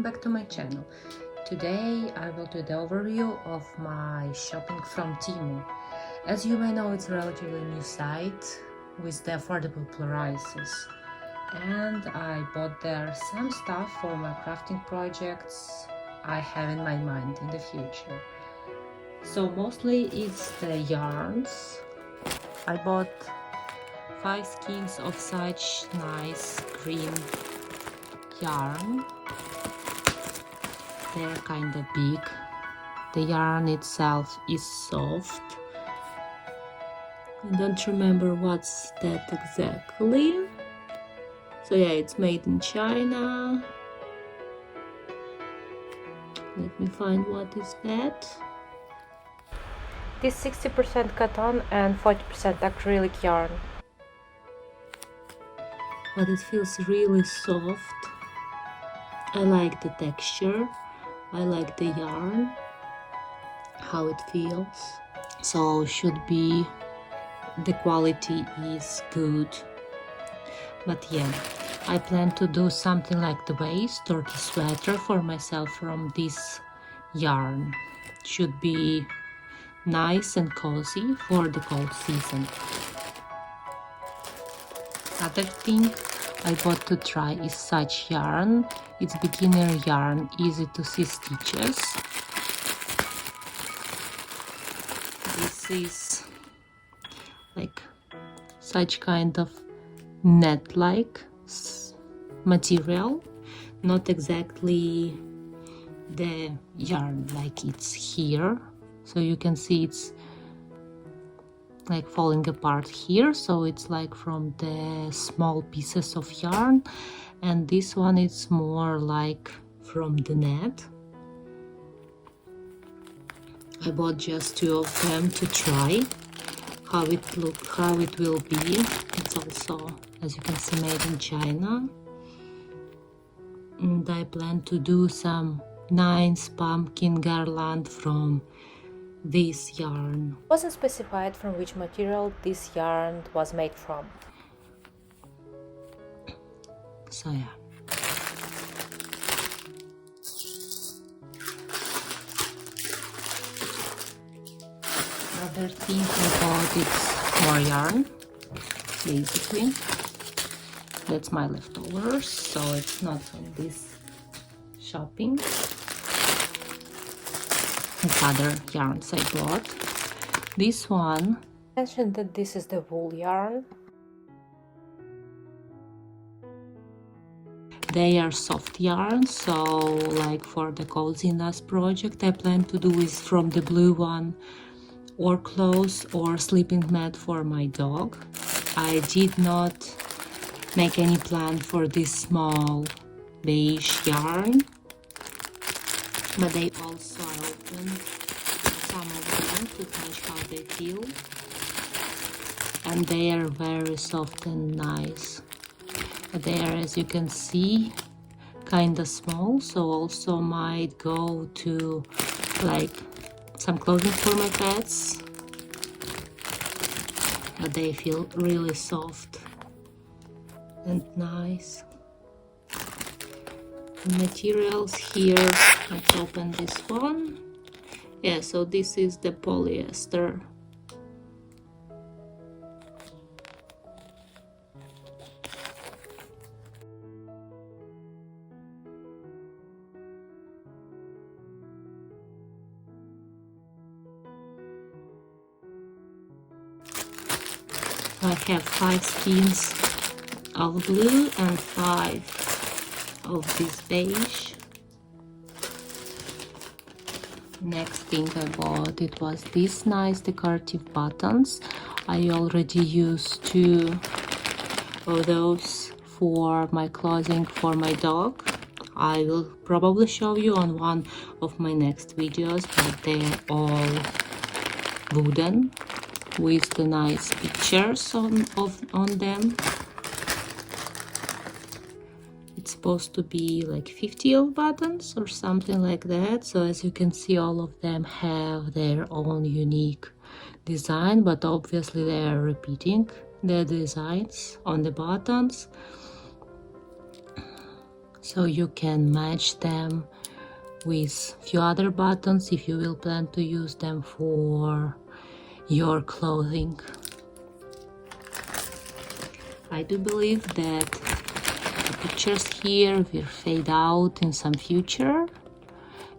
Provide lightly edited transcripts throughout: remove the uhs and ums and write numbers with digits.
welcome back to my channel. Today I will do the overview of my shopping from Temu. As you may know, it's a relatively new site with the affordable prices, and I bought there some stuff for my crafting projects I have in my mind in the future. So mostly it's the yarns. I bought 5 skeins of such nice green yarn. They're kind of big. The yarn itself is soft. I don't remember what's that exactly. So yeah, it's made in China. Let me find what is that. This 60% cotton and 40% acrylic yarn. But it feels really soft. I like the texture. I like the yarn, how it feels. So should be the quality is good. But yeah, I plan to do something like the waist or the sweater for myself from this yarn. Should be nice and cozy for the cold season. Other thing I bought to try is such yarn. It's beginner yarn, easy to see stitches. This is like such kind of net-like material, not exactly the yarn like it's here. So you can see it's like falling apart here, so it's like from the small pieces of yarn, and this one is more like from the net. I bought just 2 of them to try how it will be. It's also, as you can see, made in China, and I plan to do some nice pumpkin garland from this yarn. It wasn't specified from which material this yarn was made from. So yeah. Another thing I bought is more yarn, basically. That's my leftovers, so it's not from this shopping. It's other yarns I bought. This one, I mentioned that this is the wool yarn. they are soft yarns, so like for the coziness project I plan to do is from the blue one, or clothes or sleeping mat for my dog. I did not make any plan for this small beige yarn, but they also opened some of them to touch how they feel, and they are very soft and nice. They are, as you can see, kind of small, so also might go to like some clothing for my pets, but they feel really soft and nice. The materials here, let's open this one. Yeah, so this is the polyester. I have 5 skeins of blue and 5 of this beige. Next thing I bought, it was this nice decorative buttons. I already used 2 of those for my clothing for my dog. I will probably show you on one of my next videos, but they're all wooden with the nice pictures on them. It's supposed to be like 50 of buttons or something like that. So as you can see, all of them have their own unique design, but obviously they are repeating the designs on the buttons. so you can match them with few other buttons if you will plan to use them for your clothing. I do believe that the pictures here will fade out in some future,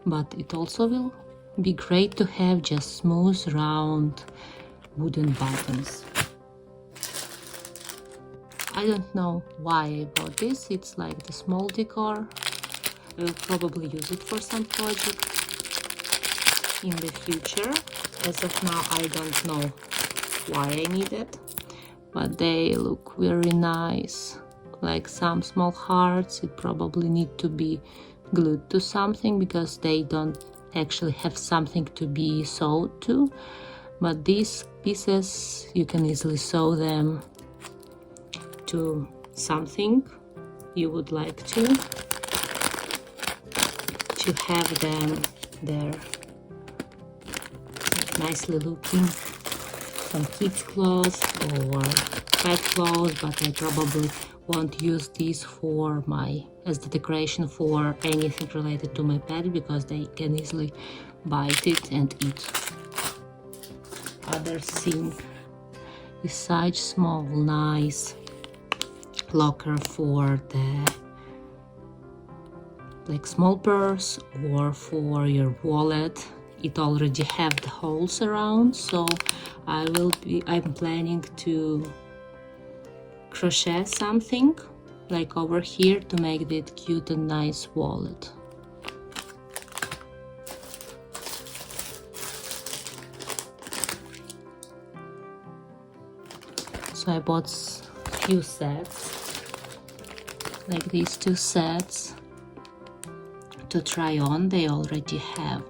but it also will be great to have just smooth, round wooden buttons. I don't know why I bought this. It's like the small decor. I will probably use it for some project in the future. As of now, I don't know why I need it, but they look very nice. Like some small hearts, it probably need to be glued to something because they don't actually have something to be sewed to. But these pieces, you can easily sew them to something you would like to have them there, nicely looking, some kids clothes or pet clothes, but I probably won't use these for as the decoration for anything related to my pet because they can easily bite it and eat. Other thing is such small, nice locker for the like small purse or for your wallet. It already have the holes around, so I'm planning to crochet something like over here to make it cute and nice wallet. So I bought a few sets, like these two sets to try on. They already have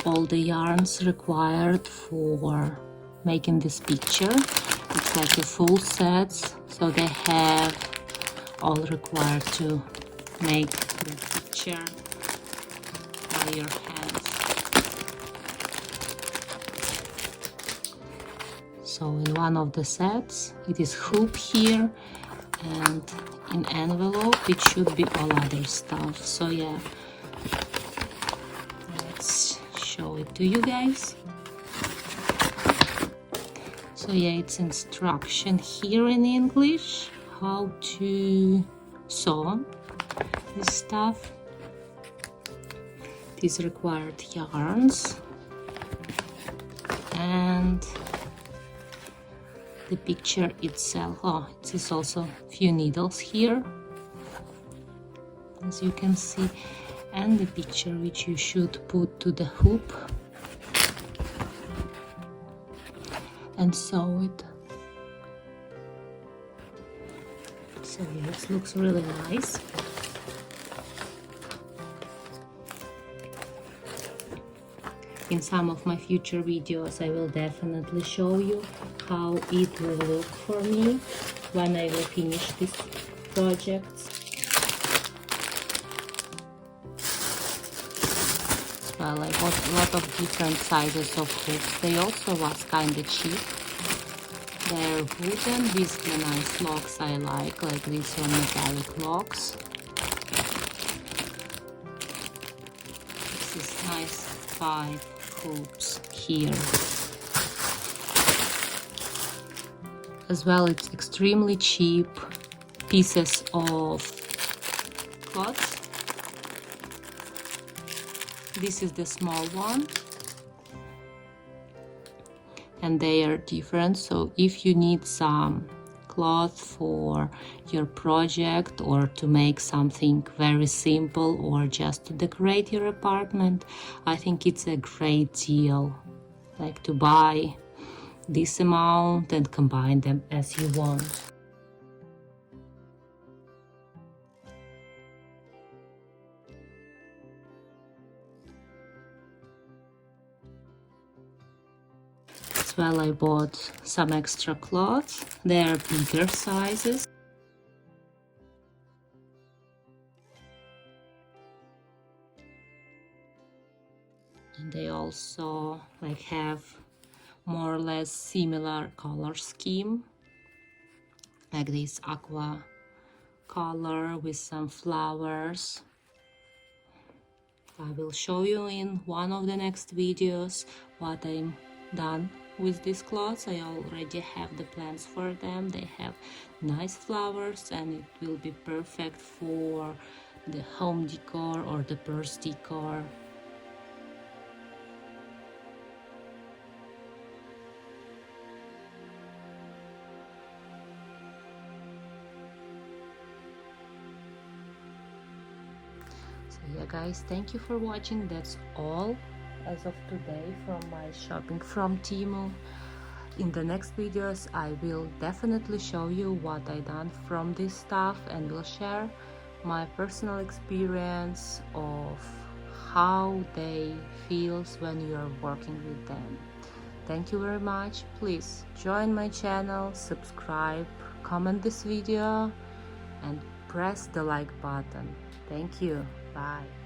all the yarns required for making this picture. It's like a full sets, so they have all required to make the picture by your hands. So in one of the sets it is hoop here, and in envelope it should be all other stuff. So yeah, let's show it to you guys. So yeah, it's instruction here in English how to sew this stuff. These required yarns and the picture itself. Oh, it is also a few needles here, as you can see, and the picture which you should put to the hoop and sew it. So yeah, it looks really nice. In some of my future videos I will definitely show you how it will look for me when I will finish this project. Well, I bought a lot of different sizes of hoops. They also was kinda cheap. They're wooden with the nice locks I like these are metallic locks. This is nice 5 hoops here. As well, it's extremely cheap pieces of cloth. This is the small one, and they are different. So if you need some cloth for your project or to make something very simple or just to decorate your apartment, I think it's a great deal, like to buy this amount and combine them as you want. As well, I bought some extra cloths. They are bigger sizes. And they also have more or less similar color scheme, like this aqua color with some flowers. I will show you in one of the next videos what I'm done with these cloths. I already have the plans for them. They have nice flowers and it will be perfect for the home decor or the purse decor. So yeah guys, thank you for watching. That's all as of today from my shopping from Temu. In the next videos I will definitely show you what I done from this stuff and will share my personal experience of how they feels when you are working with them. Thank you very much. Please join my channel, subscribe, comment this video and press the like button. Thank you. Bye.